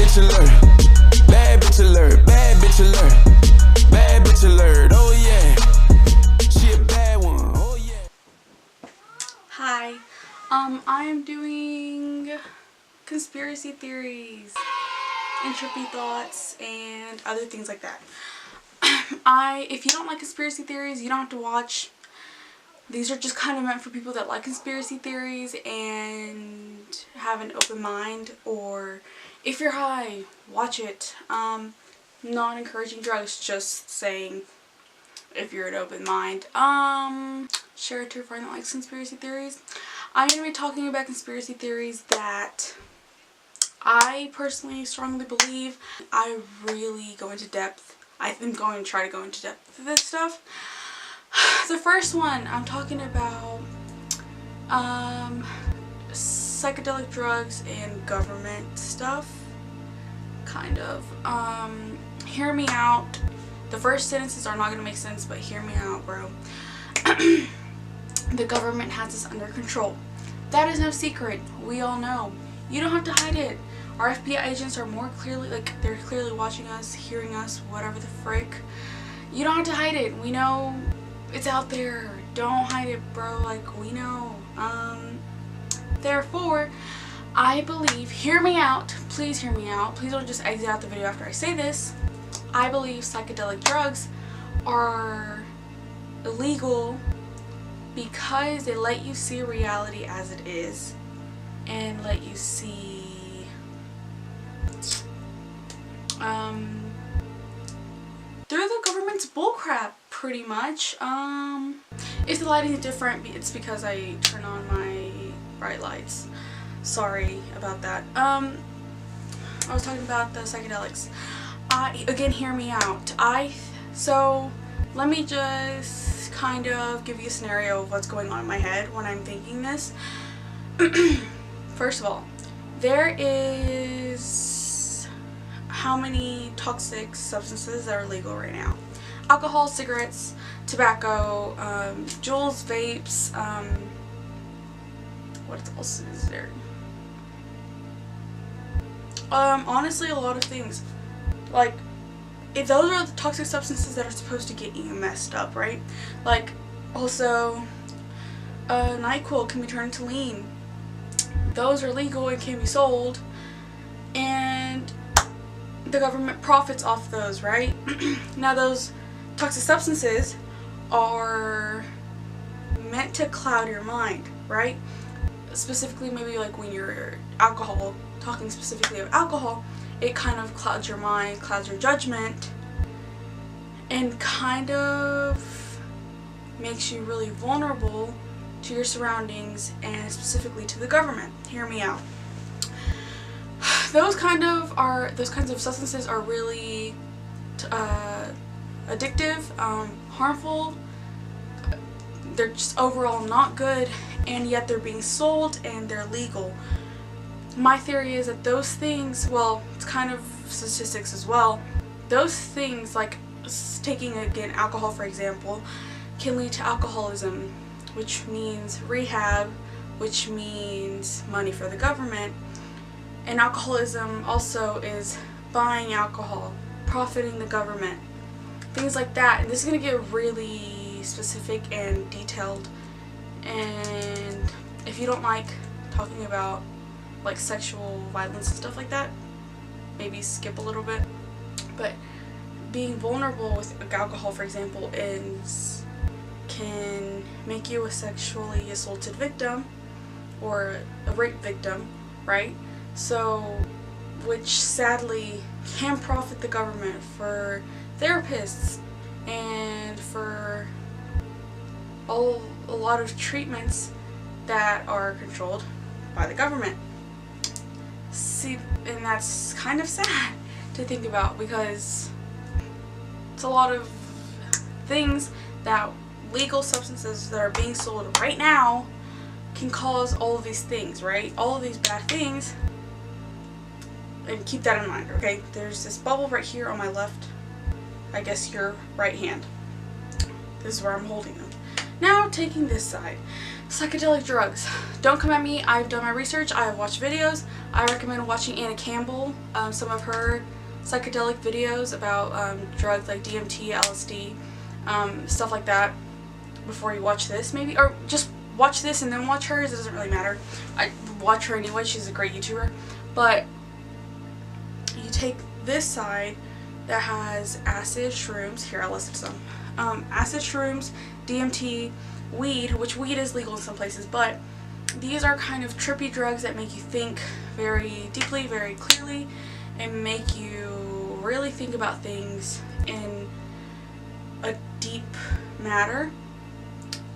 bitch alert. Bad bitch alert. Bad bitch alert. Bad bitch alert. Oh yeah. She a bad one. Oh yeah. Hi. I am doing conspiracy theories and trippy thoughts and other things like that. If you don't like conspiracy theories, you don't have to watch. These are just kind of meant for people that like conspiracy theories and have an open mind, or if you're high, watch it. Not encouraging drugs, just saying if you're an open mind. Share it to a friend that likes conspiracy theories. I'm going to be talking about conspiracy theories that I personally strongly believe. I really go into depth. I'm going to try to go into depth with this stuff. The first one, I'm talking about psychedelic drugs and government stuff. Kind of. Hear me out. The first sentences are not going to make sense, but hear me out, bro. The government has us under control. That is no secret. We all know. You don't have to hide it. Our FBI agents are more clearly, they're clearly watching us, hearing us, whatever the frick. You don't have to hide it. We know it's out there. Don't hide it, bro. We know. Therefore, I believe, hear me out. Please hear me out. Please don't just exit out the video after I say this. I believe psychedelic drugs are illegal because they let you see reality as it is and let you see through the government's bullcrap, pretty much. If the lighting is different, it's because I turn on my bright lights. Sorry about that. I was talking about the psychedelics. Again, hear me out. So let me just kind of give you a scenario of what's going on in my head when I'm thinking this. First of all, there is how many toxic substances that are legal right now? Alcohol, cigarettes, tobacco, Juuls, vapes, what else is there? Honestly, a lot of things. If those are the toxic substances that are supposed to get you messed up, right? Also, NyQuil can be turned to lean. Those are legal and can be sold, and the government profits off those, right? Now, those toxic substances are meant to cloud your mind, right? Specifically, maybe when you're alcohol, talking specifically of alcohol, it kind of clouds your mind, clouds your judgment, and kind of makes you really vulnerable to your surroundings and specifically to the government. Hear me out. Those kinds of substances are really addictive, harmful. They're just overall not good, and yet they're being sold and they're legal. My theory is that those things, well, it's kind of statistics as well, those things, taking again alcohol for example, can lead to alcoholism, which means rehab, which means money for the government. And alcoholism also is buying alcohol, profiting the government, things like that. And this is going to get really specific and detailed, and if you don't like talking about sexual violence and stuff like that, maybe skip a little bit. But being vulnerable with alcohol, for example, can make you a sexually assaulted victim or a rape victim, right? So, which sadly can profit the government for therapists and for a lot of treatments that are controlled by the government. See, and that's kind of sad to think about, because it's a lot of things that legal substances that are being sold right now can cause all of these things, right? All of these bad things. And keep that in mind, okay? There's this bubble right here on my left, I guess your right hand. This is where I'm holding them. Now, taking this side. Psychedelic drugs. Don't come at me. I've done my research. I have watched videos. I recommend watching Anna Campbell, some of her psychedelic videos about drugs like DMT, LSD, stuff like that before you watch this maybe. Or just watch this and then watch hers. It doesn't really matter. I watch her anyway. She's a great YouTuber. But you take this side that has acid, shrooms. Here, I listed some. Acid, shrooms, DMT, weed, which weed is legal in some places, but these are kind of trippy drugs that make you think very deeply, very clearly, and make you really think about things in a deep matter.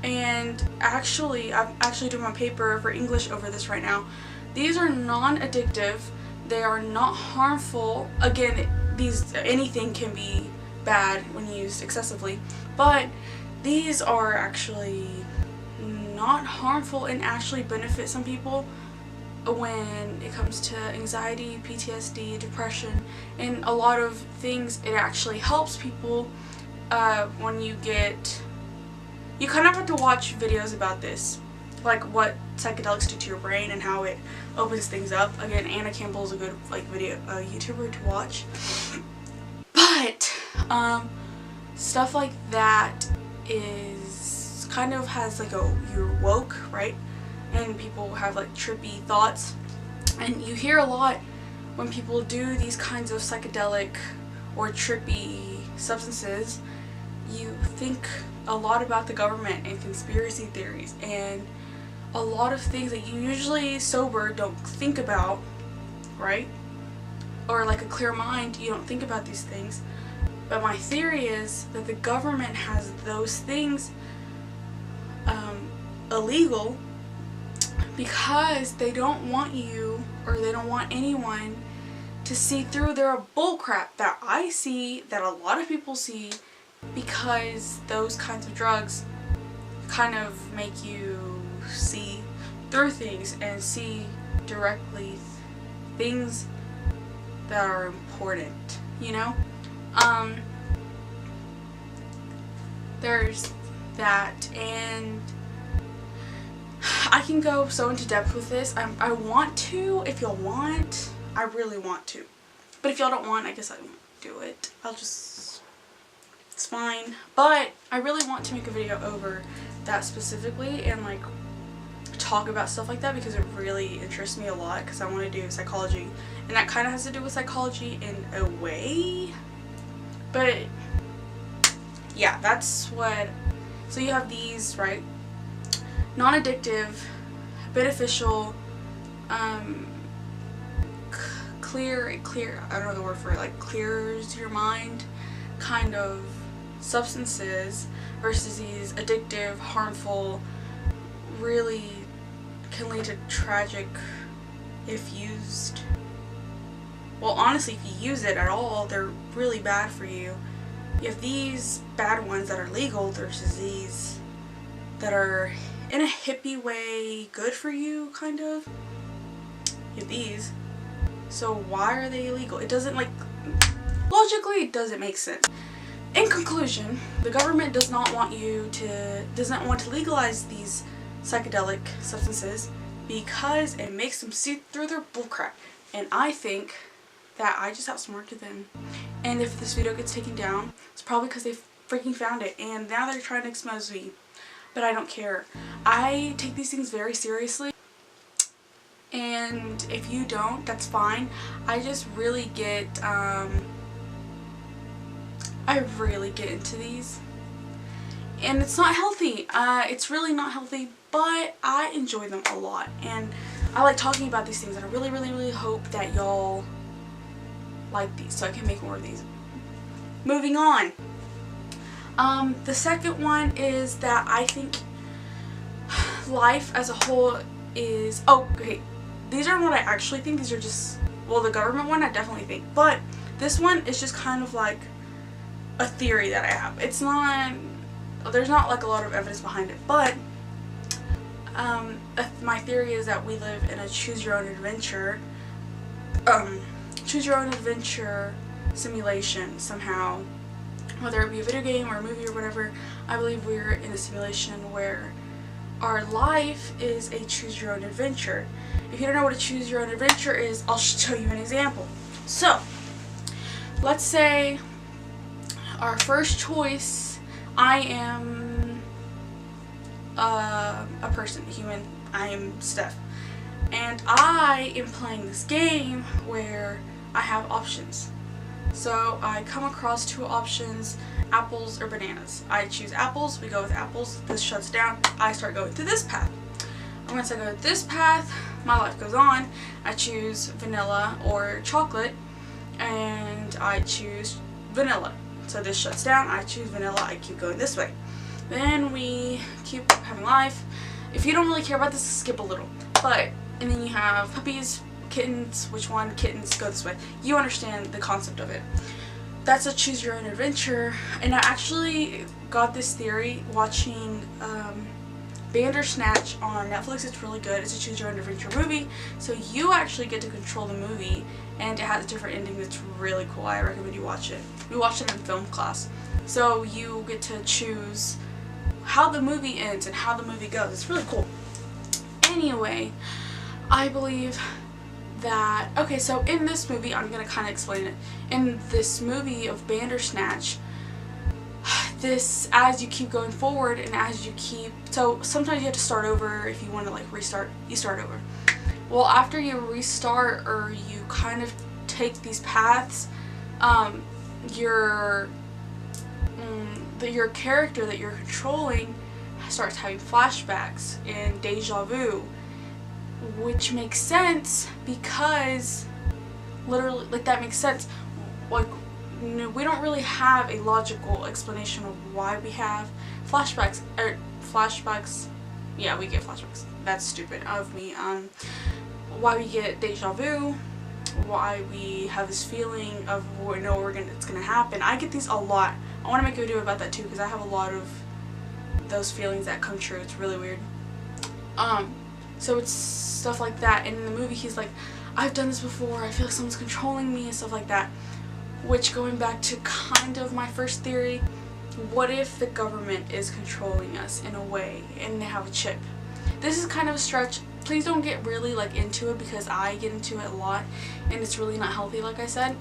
And actually, I'm actually doing my paper for English over this right now. These are non-addictive. They are not harmful. Again, anything can be bad when used excessively, but these are actually not harmful and actually benefit some people when it comes to anxiety, PTSD, depression, and a lot of things. It actually helps people when you kind of have to watch videos about this, like what psychedelics do to your brain and how it opens things up. Again, Anna Campbell is a good YouTuber to watch. But stuff like that is kind of has like you're woke, right? And people have like trippy thoughts, and you hear a lot when people do these kinds of psychedelic or trippy substances. You think a lot about the government and conspiracy theories and a lot of things that you usually sober don't think about, right? Or like a clear mind, you don't think about these things. But my theory is that the government has those things illegal because they don't want you, or they don't want anyone to see through their bullcrap that I see, that a lot of people see, because those kinds of drugs kind of make you see through things and see directly things that are important, you know? There's that, and I can go so into depth with this. I want to, if y'all want. I really want to. But if y'all don't want, I guess I won't do it. It's fine. But I really want to make a video over that specifically and like talk about stuff like that, because it really interests me a lot, because I want to do psychology, and that kind of has to do with psychology in a way. But yeah, that's what. So you have these, right? Non-addictive, beneficial, clear, I don't know the word for it, like clears your mind kind of substances, versus these addictive, harmful, really can lead to tragic if used. Well, honestly, if you use it at all, they're really bad for you. You have these bad ones that are legal versus these that are in a hippie way good for you, kind of. You have these. So why are they illegal? It doesn't, like, logically it doesn't make sense. In conclusion, the government doesn't want to legalize these psychedelic substances because it makes them see through their bullcrap. And I think that I just outsmarted them. And if this video gets taken down, it's probably because they freaking found it and now they're trying to expose me. But I don't care. I take these things very seriously. And if you don't, that's fine. I just really get, I really get into these. And it's not healthy. It's really not healthy, but I enjoy them a lot. And I like talking about these things, and I really, really, really hope that y'all like these so I can make more of these. Moving on. The second one is that I think life as a whole is, okay, these are what I actually think. These are just, well, the government one I definitely think, but this one is just kind of like a theory that I have. It's not, there's not like a lot of evidence behind it, but my theory is that we live in a choose your own adventure simulation somehow. Whether it be a video game or a movie or whatever, I believe we're in a simulation where our life is a choose your own adventure. If you don't know what a choose your own adventure is, I'll show you an example. So, let's say our first choice, I am a person, a human, I am Steph. And I am playing this game where I have options. So I come across two options, apples or bananas. I choose apples, we go with apples, this shuts down, I start going through this path. And once I go this path, my life goes on. I choose vanilla or chocolate, and I choose vanilla. So this shuts down, I choose vanilla, I keep going this way. Then we keep having life. If you don't really care about this, skip a little. And then you have puppies, kittens, which one? Kittens go this way. You understand the concept of it. That's a choose your own adventure. And I actually got this theory watching Bandersnatch on Netflix. It's really good. It's a choose your own adventure movie. So you actually get to control the movie, and it has a different ending that's really cool. I recommend you watch it. We watched it in film class. So you get to choose how the movie ends and how the movie goes. It's really cool. Anyway, I believe that, okay, so in this movie, I'm going to kind of explain it. In this movie of Bandersnatch, this, as you keep going forward and as you keep, so sometimes you have to start over. If you want to like restart, you start over. Well, after you restart or you kind of take these paths, your character that you're controlling starts having flashbacks and deja vu, which makes sense because literally, like, that makes sense. Like, we don't really have a logical explanation of why we have flashbacks. Yeah, we get flashbacks. That's stupid of me. Why we get deja vu, why we have this feeling of we know it's gonna happen. I get these a lot. I want to make a video about that too because I have a lot of those feelings that come true. It's really weird. So it's stuff like that. And in the movie, he's like, I've done this before. I feel like someone's controlling me and stuff like that. Which, going back to kind of my first theory, what if the government is controlling us in a way and they have a chip? This is kind of a stretch. Please don't get really like into it because I get into it a lot and it's really not healthy, like I said.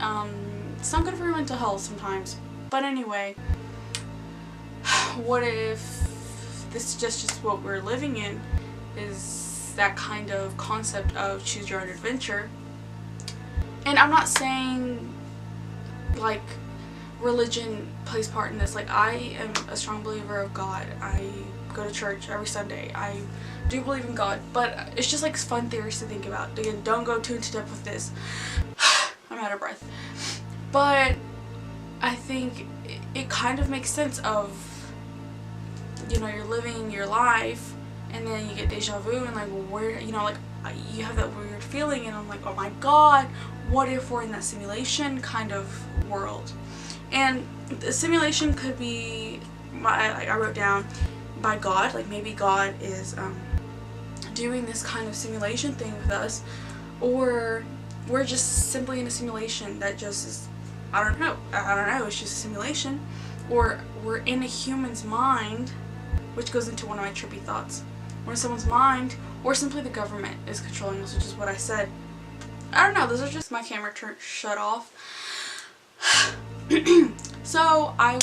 It's not good for your mental health sometimes. But anyway, what if this is just what we're living in is that kind of concept of choose your own adventure? And I'm not saying like religion plays part in this. Like, I am a strong believer of God. I go to church every Sunday. I do believe in God, but it's just like fun theories to think about. Again, don't go too into depth with this. I'm out of breath. But I think it kind of makes sense of, you know, you're living your life and then you get deja vu and like, where, you know, like you have that weird feeling and I'm like, oh my god, what if we're in that simulation kind of world? And the simulation could be, I wrote down, by God. Like, maybe God is doing this kind of simulation thing with us, or we're just simply in a simulation that just is, I don't know, it's just a simulation, or we're in a human's mind, which goes into one of my trippy thoughts. We're in someone's mind, or simply the government is controlling us, which is what I said. I don't know, those are just my camera shut off. So I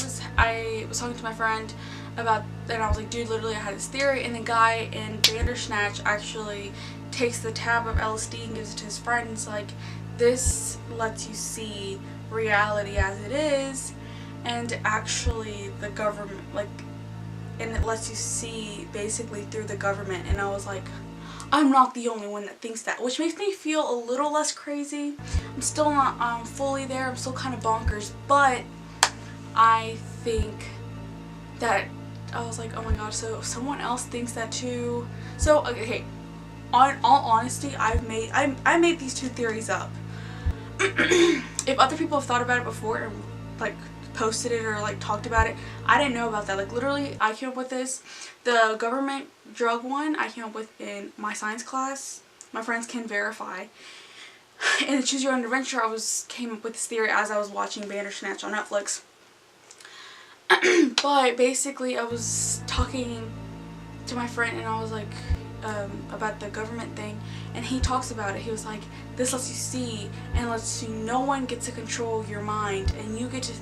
was talking to my friend about, and I was like, dude, literally I had this theory, and the guy in Bandersnatch actually takes the tab of LSD and gives it to his friend, and it's like, this lets you see reality as it is, and actually the government, like, and it lets you see basically through the government. And I was like, I'm not the only one that thinks that, which makes me feel a little less crazy. I'm still not fully there, I'm still kind of bonkers, but I think that I was like, oh my god, so someone else thinks that too. So okay, on all honesty, I made these two theories up. If other people have thought about it before and like posted it or like talked about it, I didn't know about that. Like, literally, I came up with this. The government drug one I came up with in my science class. My friends can verify. In the Choose Your Own Adventure, came up with this theory as I was watching Bandersnatch on Netflix. But basically, I was talking to my friend, and I was like, about the government thing, and he talks about it. He was like, this lets you see and lets you, no one gets to control your mind, and you get to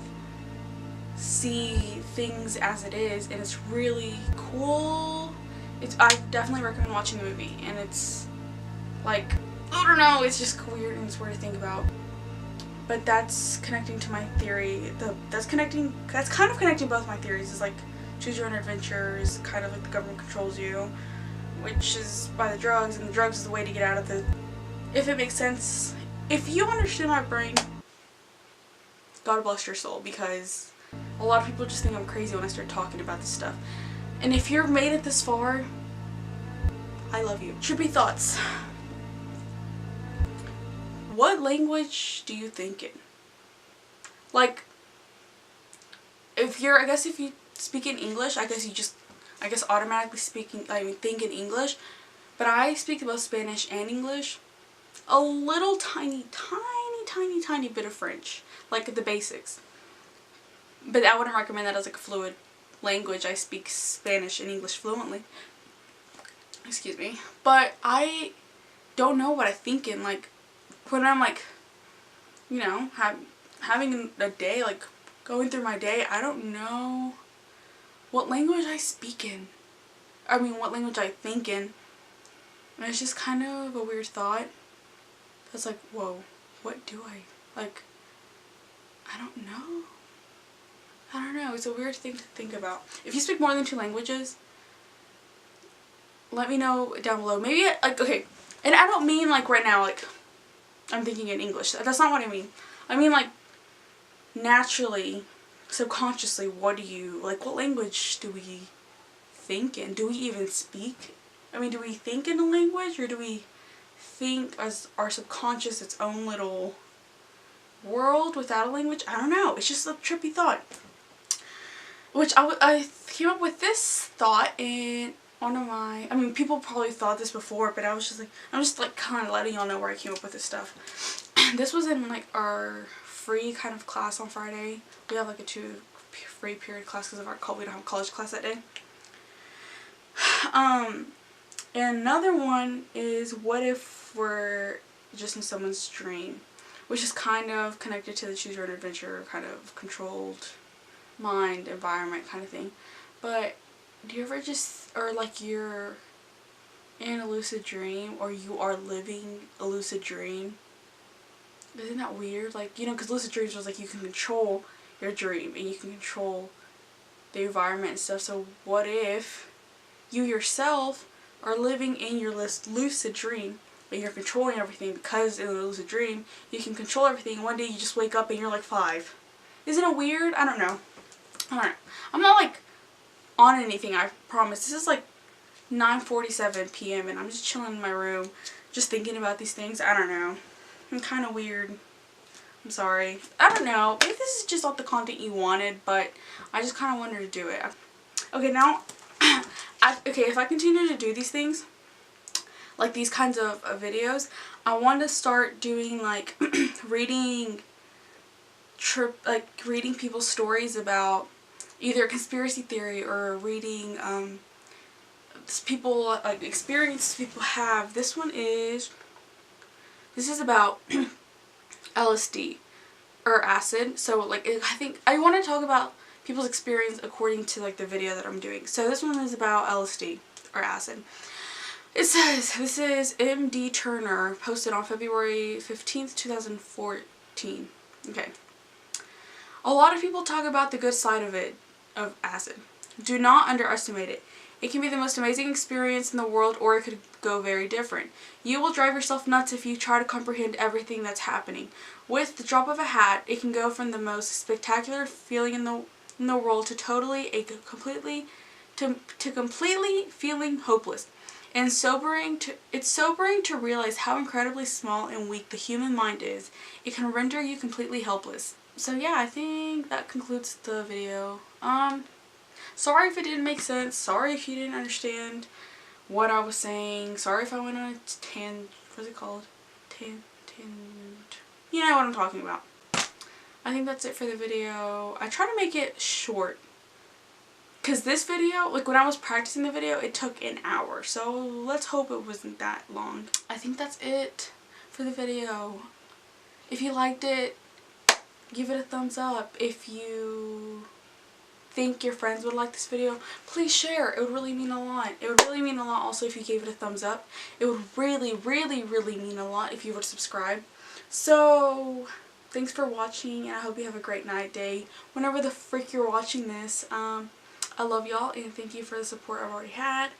see things as it is, and it's really cool. I definitely recommend watching the movie, and it's like, I don't know, it's just weird and it's weird to think about. But that's connecting to my theory. That's kind of connecting both my theories. Is like choose your own adventure is kind of like the government controls you, which is by the drugs, and the drugs is the way to get out of the. If it makes sense, if you understand my brain, God bless your soul, because a lot of people just think I'm crazy when I start talking about this stuff. And if you've made it this far, I love you. Trippy thoughts. What language do you think in? Like, if you speak in English, I guess automatically think in English. But I speak both Spanish and English. A little tiny bit of French. Like the basics. But I wouldn't recommend that as like a fluid language. I speak Spanish and English fluently. Excuse me. But I don't know what I think in, like, when I'm like, you know, having a day, like going through my day, I don't know what language I speak in. I mean, what language I think in. And it's just kind of a weird thought. It's like, whoa, what do I, like, I don't know. I don't know. It's a weird thing to think about. If you speak more than 2 languages, let me know down below. Maybe, like, okay, and I don't mean, like, right now, like, I'm thinking in English. That's not what I mean. I mean, like, naturally, subconsciously, what language do we think in? Do we even speak? I mean, do we think in a language, or do we think as our subconscious its own little world without a language? I don't know. It's just a trippy thought. Which I came up with this thought in one of my, I mean, people probably thought this before, but I'm just like kind of letting y'all know where I came up with this stuff. This was in like our free kind of class on Friday. We have like a 2 free period class because of we don't have a college class that day. And another one is, what if we're just in someone's dream, which is kind of connected to the choose your own adventure, kind of controlled mind, environment kind of thing. But do you ever just, or like you're in a lucid dream, or you are living a lucid dream? Isn't that weird? Like, you know, because lucid dreams was like you can control your dream and you can control the environment and stuff. So what if you yourself are living in your lucid dream, but you're controlling everything, because in a lucid dream you can control everything, and one day you just wake up and you're like 5. Isn't it weird? I don't know. I'm not like on anything, I promise. This is like 9:47 p.m. and I'm just chilling in my room just thinking about these things. I don't know. I'm kind of weird. I'm sorry. I don't know. Maybe this is just not the content you wanted, but I just kind of wanted to do it. Okay, now, if I continue to do these things, like these kinds of videos, I want to start doing like reading people's stories about either conspiracy theory, or reading people, like experiences people have. This is about LSD or acid. So like I think I want to talk about people's experience according to like the video that I'm doing. So this one is about LSD or acid. It says, this is MD Turner, posted on February 15th, 2014. Okay. A lot of people talk about the good side of acid. Do not underestimate it. It can be the most amazing experience in the world, or it could go very different. You will drive yourself nuts if you try to comprehend everything that's happening. With the drop of a hat, it can go from the most spectacular feeling in the world to completely feeling hopeless. And it's sobering to realize how incredibly small and weak the human mind is. It can render you completely helpless. So yeah, I think that concludes the video. Sorry if it didn't make sense. Sorry if you didn't understand what I was saying. Sorry if I went on a what's it called? You know what I'm talking about. I think that's it for the video. I try to make it short. Because this video, like when I was practicing the video, it took an hour. So let's hope it wasn't that long. I think that's it for the video. If you liked it, give it a thumbs up. If you think your friends would like this video, please share. It would really mean a lot. It would really mean a lot also if you gave it a thumbs up. It would really, really, really mean a lot if you would subscribe. So thanks for watching, and I hope you have a great night, day, whenever the frick you're watching this. I love y'all, and thank you for the support I've already had.